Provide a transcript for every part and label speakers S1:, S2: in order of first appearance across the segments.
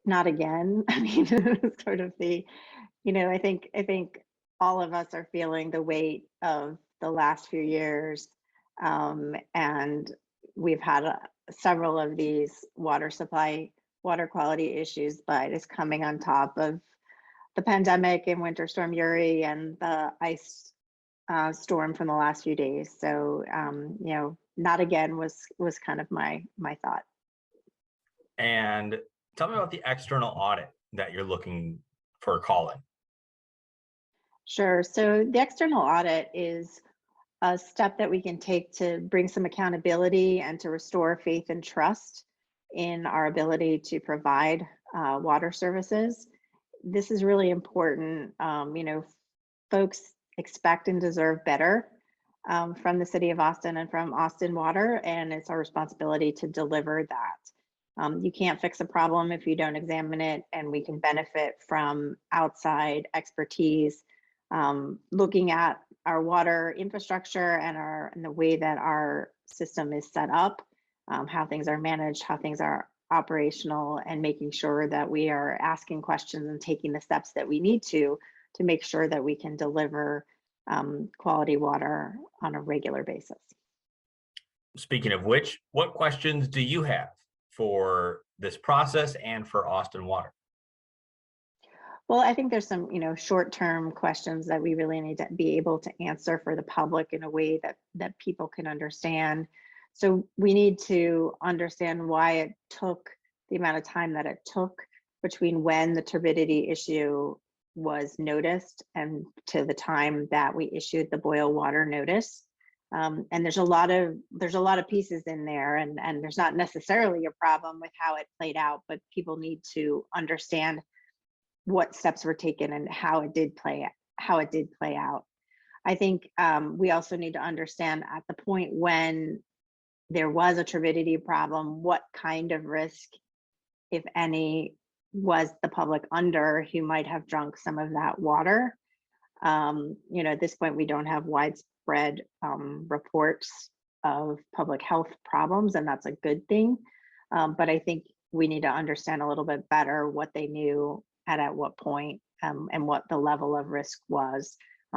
S1: not again. I mean, sort of I think all of us are feeling the weight of the last few years, and we've had several of these water quality issues, but it's coming on top of the pandemic and Winter Storm Uri and the ice storm from the last few days. So, not again was kind of my thought.
S2: And tell me about the external audit that you're looking for a call in.
S1: Sure. So the external audit is a step that we can take to bring some accountability and to restore faith and trust in our ability to provide water services. This is really important. Folks expect and deserve better from the city of Austin and from Austin Water, and it's our responsibility to deliver that. You can't fix a problem if you don't examine it, and we can benefit from outside expertise, looking at our water infrastructure and the way that our system is set up, how things are managed, how things are operational, and making sure that we are asking questions and taking the steps that we need to make sure that we can deliver quality water on a regular basis.
S2: Speaking of which, what questions do you have for this process and for Austin Water?
S1: Well, I think there's some, short-term questions that we really need to be able to answer for the public in a way that people can understand. So we need to understand why it took the amount of time that it took between when the turbidity issue was noticed and to the time that we issued the boil water notice. And there's a lot of pieces in there, and there's not necessarily a problem with how it played out, but people need to understand what steps were taken and how it did play out. I think we also need to understand at the point when there was a turbidity problem, what kind of risk, if any, was the public under who might have drunk some of that water. At this point, we don't have widespread reports of public health problems, and that's a good thing. But I think we need to understand a little bit better what they knew at what point, and what the level of risk was.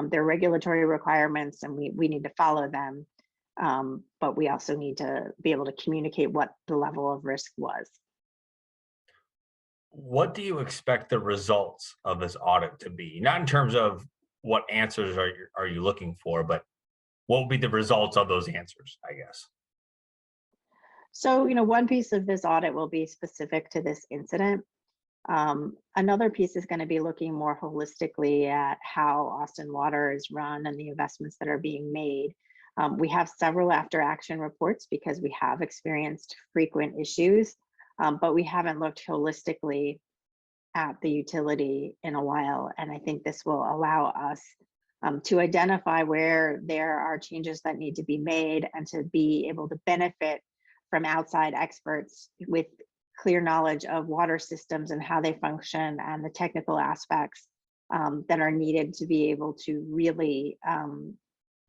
S1: There are regulatory requirements, and we need to follow them. But we also need to be able to communicate what the level of risk was.
S2: What do you expect the results of this audit to be? Not in terms of what answers are you looking for, but what will be the results of those answers, I guess?
S1: So, one piece of this audit will be specific to this incident. Another piece is going to be looking more holistically at how Austin Water is run and the investments that are being made. We have several after action reports because we have experienced frequent issues, but we haven't looked holistically at the utility in a while. And I think this will allow us to identify where there are changes that need to be made and to be able to benefit from outside experts with clear knowledge of water systems and how they function and the technical aspects that are needed to be able to really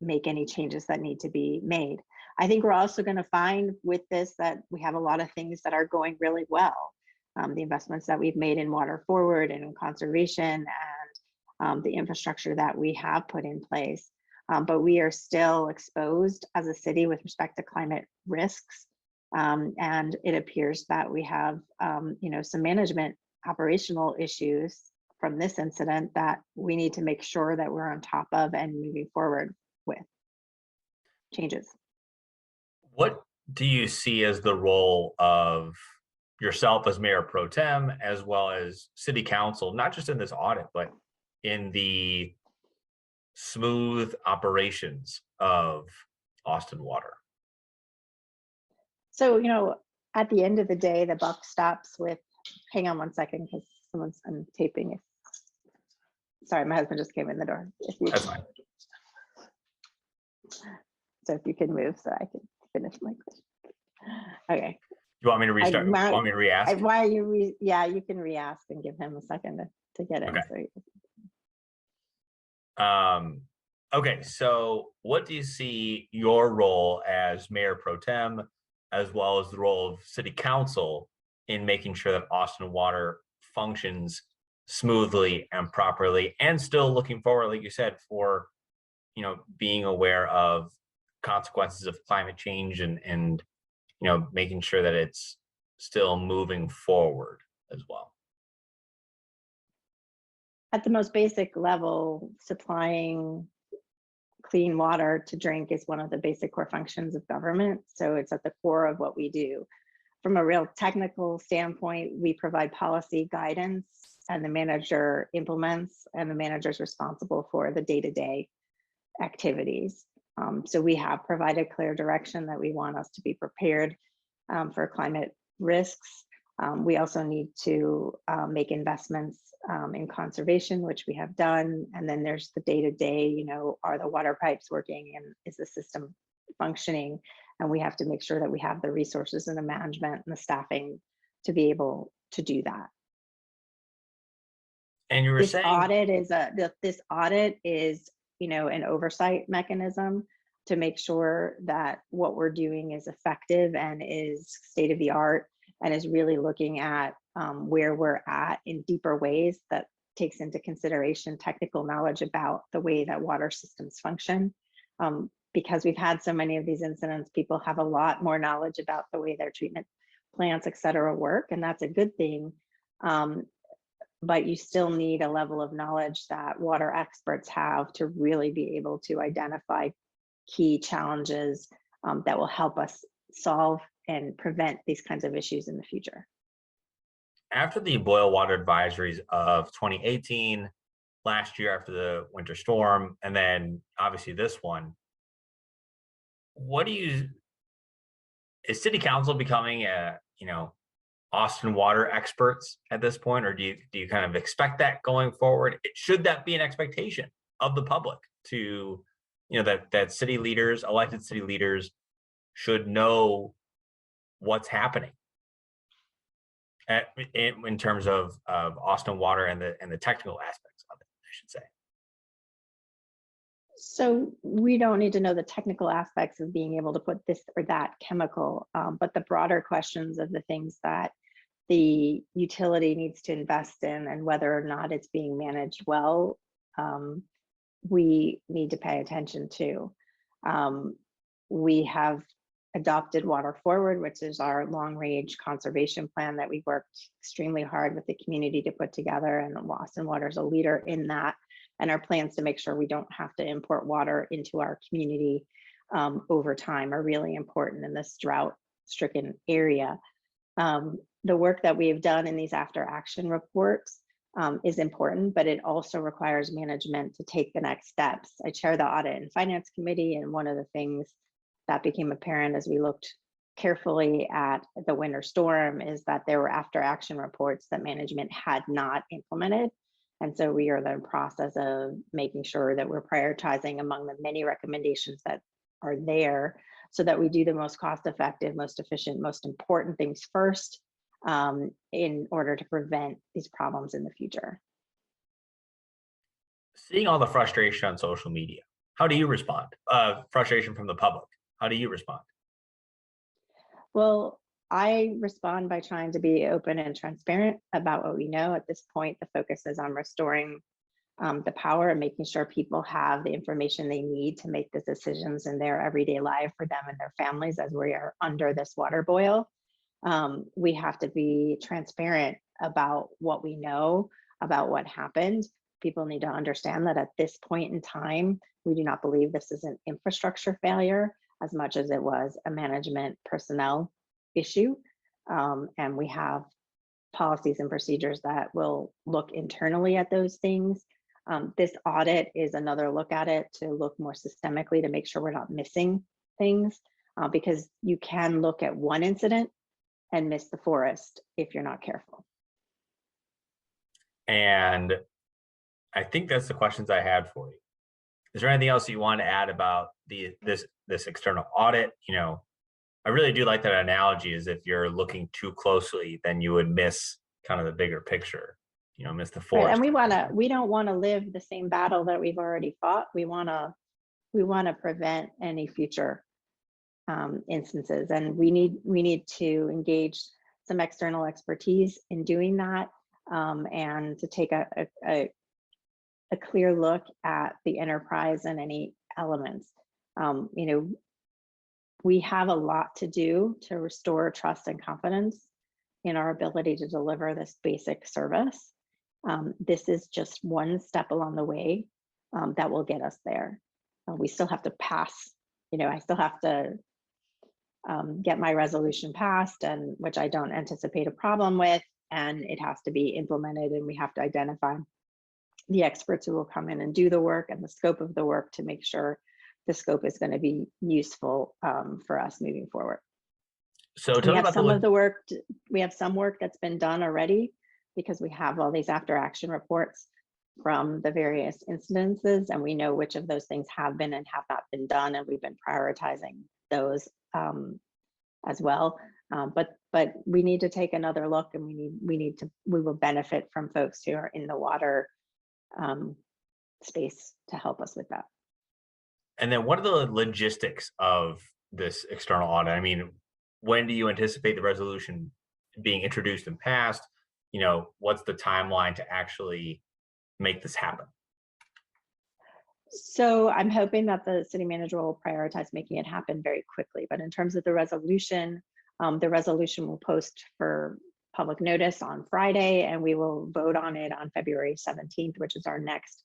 S1: make any changes that need to be made. I think we're also going to find with this that we have a lot of things that are going really well. The investments that we've made in water forward and in conservation and the infrastructure that we have put in place. But we are still exposed as a city with respect to climate risks. And it appears that we have, some management operational issues from this incident that we need to make sure that we're on top of and moving forward with changes.
S2: What do you see as the role of yourself as Mayor Pro Tem, as well as City Council, not just in this audit, but in the smooth operations of Austin Water?
S1: So, at the end of the day, the buck stops with, hang on one second, because I'm taping. Sorry, my husband just came in the door.
S2: That's fine.
S1: So if you can move so I can finish my question. Okay.
S2: You want me to restart? Want me to re-ask?
S1: Why are you yeah, you can re-ask and give him a second to get in.
S2: Okay. Okay, so what do you see your role as Mayor Pro Tem, as well as the role of City Council in making sure that Austin Water functions smoothly and properly, and still looking forward, like you said, for, you know, being aware of consequences of climate change and you know, making sure that it's still moving forward as well.
S1: At the most basic level, supplying clean water to drink is one of the basic core functions of government. So it's at the core of what we do. From a real technical standpoint, we provide policy guidance and the manager implements, and the manager is responsible for the day-to-day activities. So we have provided clear direction that we want us to be prepared for climate risks. We also need to make investments in conservation, which we have done. And then there's the day-to-day, you know, are the water pipes working and is the system functioning? And we have to make sure that we have the resources and the management and the staffing to be able to do that.
S2: And you were
S1: This
S2: saying
S1: audit is, you know, an oversight mechanism to make sure that what we're doing is effective and is state of the art and is really looking at where we're at in deeper ways that takes into consideration technical knowledge about the way that water systems function. Because we've had so many of these incidents, people have a lot more knowledge about the way their treatment plants, et cetera, work, and that's a good thing. But you still need a level of knowledge that water experts have to really be able to identify key challenges that will help us solve and prevent these kinds of issues in the future.
S2: after the boil water advisories of 2018, last year after the winter storm, and then obviously this one, what do you, is city council becoming a, you know, Austin water experts at this point, or do you kind of expect that going forward? Should that be an expectation of the public to, you know, that city leaders, elected city leaders, should know what's happening in terms of Austin water and the technical aspects of it, I should say?
S1: So we don't need to know the technical aspects of being able to put this or that chemical, but the broader questions of the things that the utility needs to invest in and whether or not it's being managed well, we need to pay attention to. We have adopted Water Forward, which is our long-range conservation plan that we worked extremely hard with the community to put together, and Austin Water is a leader in that. And our plans to make sure we don't have to import water into our community over time are really important in this drought-stricken area. The work that we have done in these after-action reports is important, but it also requires management to take the next steps. I chair the Audit and Finance Committee, and one of the things that became apparent as we looked carefully at the winter storm is that there were after-action reports that management had not implemented. And so we are in the process of making sure that we're prioritizing among the many recommendations that are there so that we do the most cost-effective, most efficient, most important things first in order to prevent these problems in the future.
S2: Seeing all the frustration on social media, how do you respond? Frustration from the public, how do you respond?
S1: Well, I respond by trying to be open and transparent about what we know. At this point, the focus is on restoring the power and making sure people have the information they need to make the decisions in their everyday life for them and their families as we are under this water boil. We have to be transparent about what we know, about what happened. People need to understand that at this point in time, we do not believe this is an infrastructure failure as much as it was a management personnel issue. And we have policies and procedures that will look internally at those things. This audit is another look at it to look more systemically to make sure we're not missing things, because you can look at one incident and miss the forest if you're not careful.
S2: And I think that's the questions I had for you. Is there anything else you want to add about this external audit? You know, I really do like that analogy, is if you're looking too closely, then you would miss kind of the bigger picture, you know, miss the forest.
S1: Right, and we don't want to live the same battle that we've already fought. We want to prevent any future instances, and we need to engage some external expertise in doing that. and to take a clear look at the enterprise and any elements. We have a lot to do to restore trust and confidence in our ability to deliver this basic service. This is just one step along the way that will get us there. We still have to pass, I still have to get my resolution passed, and which I don't anticipate a problem with, and it has to be implemented, and we have to identify the experts who will come in and do the work and the scope of the work to make sure the scope is going to be useful for us moving forward.
S2: So
S1: we have some of the work, we have some work that's been done already because we have all these after action reports from the various incidences, and we know which of those things have been and have not been done, and we've been prioritizing those as well. But we need to take another look, and we will benefit from folks who are in the water space to help us with that.
S2: And then what are the logistics of this external audit? I mean, when do you anticipate the resolution being introduced and passed? What's the timeline to actually make this happen?
S1: So I'm hoping that the city manager will prioritize making it happen very quickly. But in terms of the resolution will post for public notice on Friday, and we will vote on it on February 17th, which is our next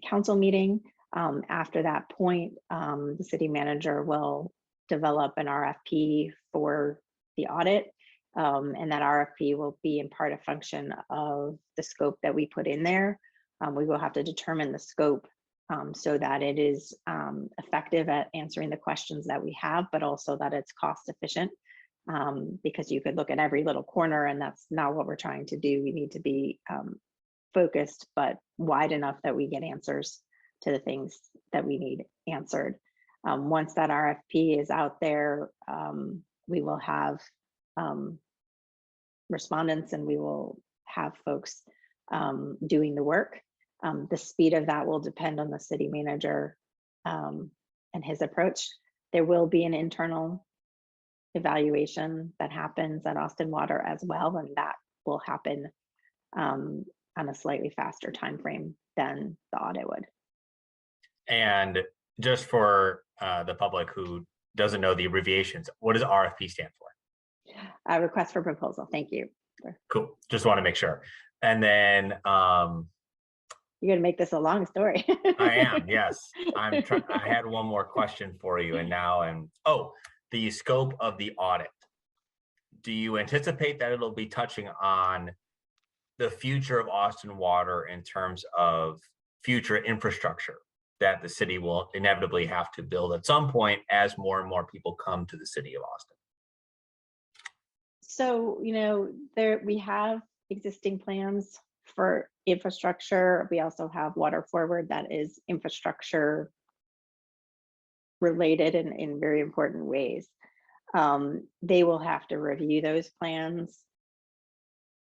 S1: council meeting. After that point, the city manager will develop an RFP for the audit, and that RFP will be in part a function of the scope that we put in there. We will have to determine the scope so that it is effective at answering the questions that we have, but also that it's cost efficient, because you could look at every little corner, and that's not what we're trying to do. We need to be focused, but wide enough that we get answers to the things that we need answered. Once that RFP is out there, we will have respondents, and we will have folks doing the work. The speed of that will depend on the city manager and his approach. There will be an internal evaluation that happens at Austin Water as well, and that will happen on a slightly faster time frame than the audit would.
S2: And just for the public who doesn't know the abbreviations, what does RFP stand for?
S1: Request for proposal. Thank you.
S2: Cool. Just want to make sure. And then
S1: you're going to make this a long story.
S2: I am, yes. I had one more question for you, and now the scope of the audit. Do you anticipate that it'll be touching on the future of Austin Water in terms of future infrastructure that the city will inevitably have to build at some point as more and more people come to the city of Austin?
S1: So, we have existing plans for infrastructure. We also have Water Forward that is infrastructure related in very important ways. They will have to review those plans,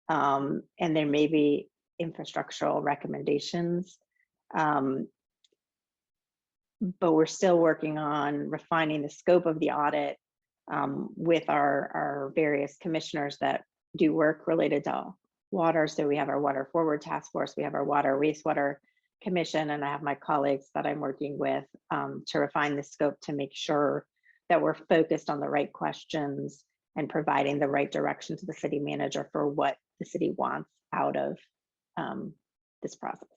S1: and there may be infrastructural recommendations. But we're still working on refining the scope of the audit with our various commissioners that do work related to water. So we have our Water Forward Task Force, we have our Water Wastewater Commission, and I have my colleagues that I'm working with to refine the scope to make sure that we're focused on the right questions and providing the right direction to the city manager for what the city wants out of this process.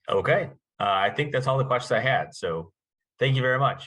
S2: Okay. I think that's all the questions I had. So thank you very much.